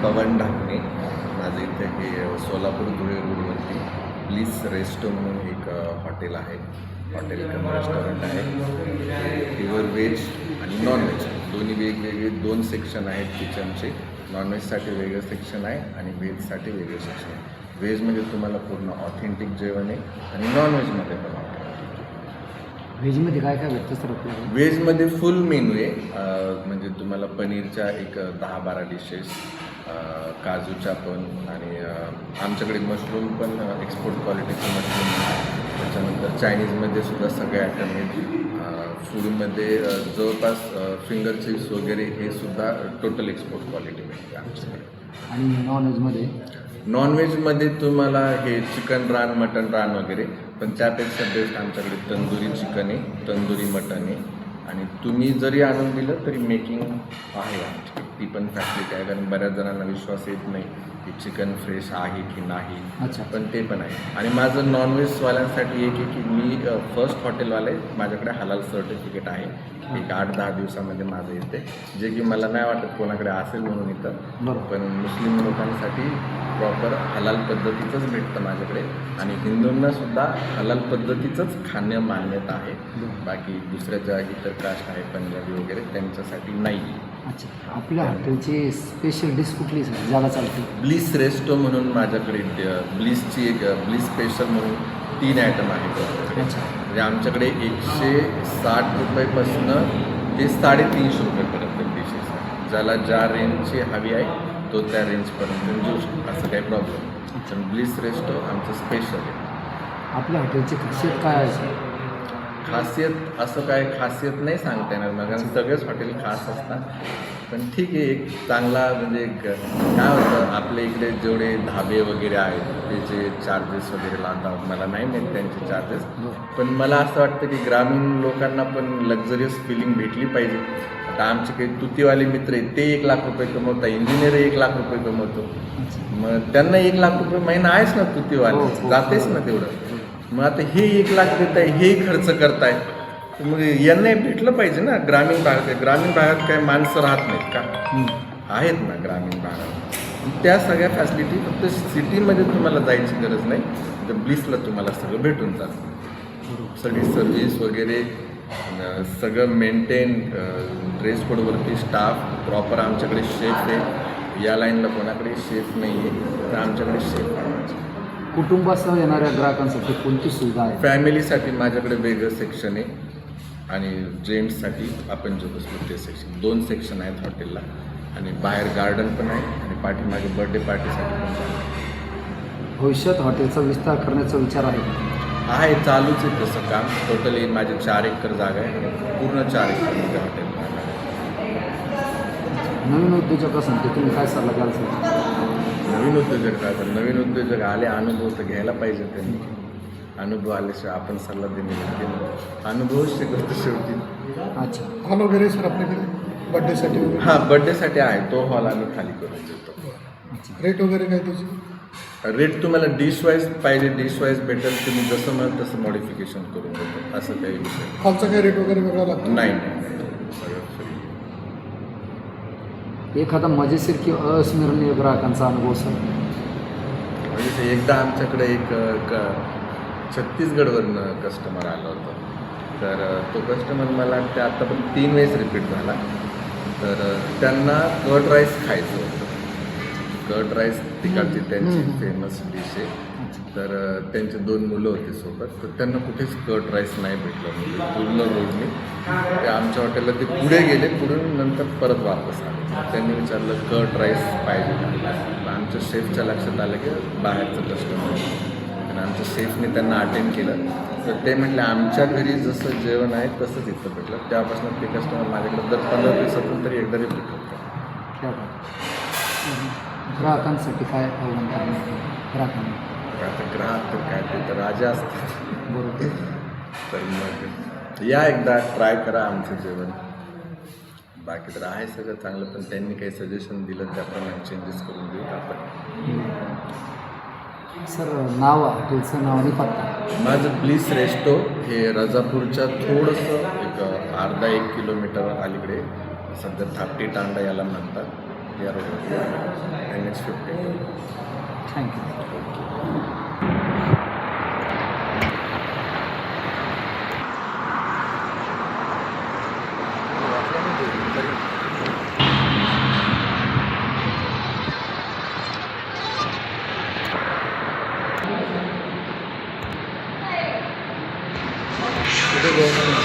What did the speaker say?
पवन ढाकणे. माझं इथे हे सोलापूर धुळे रोडवरती ब्लिस रेस्टो म्हणून एक हॉटेल आहे. हॉटेल कम रेस्टॉरंट आहे. प्युअर व्हेज आणि नॉनव्हेज दोन्ही वेगवेगळे 2 सेक्शन आहेत किचनचे. नॉनव्हेजसाठी वेगळं सेक्शन आहे आणि व्हेजसाठी वेगळं सेक्शन आहे. व्हेजमध्ये तुम्हाला पूर्ण ऑथेंटिक जेवण आहे आणि नॉनव्हेजमध्ये पण व्हेजमध्ये काय काय भेटतं सर आपल्याला? व्हेजमध्ये फुल मेनू आहे. म्हणजे तुम्हाला पनीरच्या एक 10-12 डिशेस, काजूच्या पण, आणि आमच्याकडे मशरूम पण एक्सपोर्ट क्वालिटीचं मशरूम आहे. त्याच्यानंतर चायनीजमध्ये सुद्धा सगळे आयटम आहेत. फूडमध्ये जवळपास फिंगर चिप्स वगैरे हे सुद्धा टोटल एक्सपोर्ट क्वालिटी मिळते आमच्याकडे. आणि नॉनव्हेजमध्ये? नॉनव्हेजमध्ये तुम्हाला हे चिकन रान, मटन रान वगैरे, पण त्यापेक्षा बेस्ट आमच्याकडे तंदुरी चिकन आहे, तंदुरी मटन आहे. आणि तुम्ही जरी आणून दिलं तरी मेकिंग आहे आमची, ती पण फॅसिलिटी आहे. कारण बऱ्याच जणांना विश्वास येत नाही की चिकन फ्रेश आहे की नाही. अच्छा. पण ते पण आहे. आणि माझं नॉनव्हेजवाल्यांसाठी एक आहे की मी फर्स्ट हॉटेलवाला आहे. माझ्याकडे हलाल सर्टिफिकेट आहे. एक 8-10 दिवसामध्ये माझं येते, जे की मला नाही वाटत कोणाकडे असेल म्हणून इथं. बरोबर. पण मुस्लिम लोकांसाठी प्रॉपर हलाल पद्धतीचंच भेटतं माझ्याकडे, आणि हिंदूंना सुद्धा हलाल पद्धतीचंच खाणं मान्यता आहे. बाकी दुसऱ्या ज्या इतर कास्ट आहे पंजाबी वगैरे त्यांच्यासाठी नाही. अच्छा. आपल्या हॉटेलची स्पेशल डिश कुठली सर ज्याला चालते? ब्लिस रेस्टो म्हणून माझ्याकडे ब्लिसची एक ब्लिस स्पेशल म्हणून 3 आयटम आहेत. अच्छा. म्हणजे आमच्याकडे 160 रुपयेपासून ते 350 रुपयेपर्यंत डिशेस आहे. ज्याला ज्या रेंजची हवी आहे तो त्या रेंजपर्यंत घेऊ शकतो, असं काही प्रॉब्लेम. पण ब्लिस रेस्टो आमचं स्पेशल आहे. आपल्या हॉटेलची खासियत काय आहे सर? खासियत असं काय खासियत नाही सांगता येणार मला, कारण सगळेच हॉटेल खास असतात. पण ठीक आहे, एक चांगला म्हणजे एक काय होतं, आपल्या इकडे जेवढे धाबे वगैरे आहेत त्याचे चार्जेस वगैरे लावतात. मला नाही माहीत त्यांचे चार्जेस, पण मला असं वाटतं की ग्रामीण लोकांना पण लक्झरियस फिलिंग भेटली पाहिजे. आता आमचे काही तुतीवाले मित्र आहेत, ते 1 लाख रुपये कमवतात. इंजिनियर 1 लाख रुपये कमवतो. मग त्यांना 1 लाख रुपये महिना आहेच ना, तुतीवाले जातेच ना तेवढं. मग आता हे 1 लाख देत आहे, हेही खर्च करताय, मग यांना भेटलं पाहिजे ना. ग्रामीण भागात काय माणसं राहत नाहीत का? आहेत ना ग्रामीण भागात. त्या सगळ्या फॅसिलिटी फक्त सिटीमध्ये तुम्हाला जायची गरज नाही, तर ब्लिसला तुम्हाला सगळं भेटून जातं. सगळी सर्व्हिस वगैरे सगळं मेंटेन, ड्रेस कोडवरती स्टाफ प्रॉपर. आमच्याकडे शेफ आहे. या लाईनला कोणाकडे शेफ नाही आहे, तर आमच्याकडे शेफ आहे. कुटुंबासह येणाऱ्या ग्राहकांसाठी कोणती सुविधा आहे? फॅमिलीसाठी माझ्याकडे वेगळं सेक्शन आहे, आणि जेंट्ससाठी आपण जो बसलो ते सेक्शन. 2 सेक्शन आहेत हॉटेलला, आणि बाहेर गार्डन पण आहे, आणि पाठीमागे बर्थडे पार्टीसाठी पण आहे. भविष्यात हॉटेलचा विस्तार करण्याचा विचार आहे? चालूच आहे तसं काम. टोटली माझे 4 एकर जागा आहे, आणि पूर्ण 4 एकरमध्ये हॉटेल आहे. नवीन उद्योजकासाठी तुम्ही काय सल्ला द्याल सर? नवीन उद्योजक काय, तर नवीन उद्योजक आले, अनुभव तर घ्यायला पाहिजे त्यांनी. अनुभव आल्याशिवाय आपण सल्ला देणे, अनुभवच शिकवतो शेवटी. अच्छा. हॉल वगैरे सर आपल्याकडे बड्डेसाठी वगैरे? हां, बड्डेसाठी आहे. तो हॉल आम्ही खाली करून देतो. रेट वगैरे काय त्याची? रेट तुम्हाला डिश वाईज पाहिजे, डिश वाईज भेटेल. तुम्ही जसं म्हणत तसं मॉडिफिकेशन करून देतो, असं काही विषय नाही. हॉलचा काय रेट वगैरे वेगळा लागतो? नाही, सगळं फ्री. एखादा मजेशीर किंवा अविस्मरणीय ग्राहकांचा अनुभव सर? म्हणजे एकदा आमच्याकडे एक छत्तीसगडवरनं कस्टमर आला होता. तर तो कस्टमर मला ते आता पण 3 वेळेस रिपीट झाला. तर त्यांना कर्ड राईस खायचं होतं. कर्ड राईस तिकडची त्यांची फेमस डिश आहे. तर त्यांचे 2 मुलं होते सोबत, तर त्यांना कुठेच कर्ड राईस नाही भेटलं. म्हणजे पूर्ण रोडने ते आमच्या हॉटेलला ते पुढे गेले, पुढून नंतर परत वापस आले. त्यांनी विचारलं कर्ड राईस पाहिजे. आमच्या शेफच्या लक्षात आलं की बाहेरचं कस्टमर, आणि आमच्या शेफने त्यांना अटेंड केलं. तर ते म्हटले आमच्या घरी जसं जेवण आहे तसंच इथं भेटलं. त्यापासून ते कस्टमर माझ्याकडे दर 15 दिवसातून तरी एकदा रिपीट करतात. ग्राहकांसाठी काय आव्हान ग्राहकांना? आता ग्राहक तर काय, ते तर राजा असतात. बरोबर. तर मग या एकदा ट्राय करा आमचं जेवण. बाकी तर आहे सगळं चांगलं, पण त्यांनी काही सजेशन दिलं त्याप्रमाणे चेंजेस करून देऊ आपण. सर नाव, हॉटेलचं नाव आणि पत्ता? माझं ब्लिस रेस्टो हे राजापूरच्या थोडंसं एक अर्धा 1 किलोमीटर अलीकडे, सध्या थापटी तांडा याला म्हणतात. या रोडवर NH-52. थँक्यू. कुठे गव्हर्नमेंट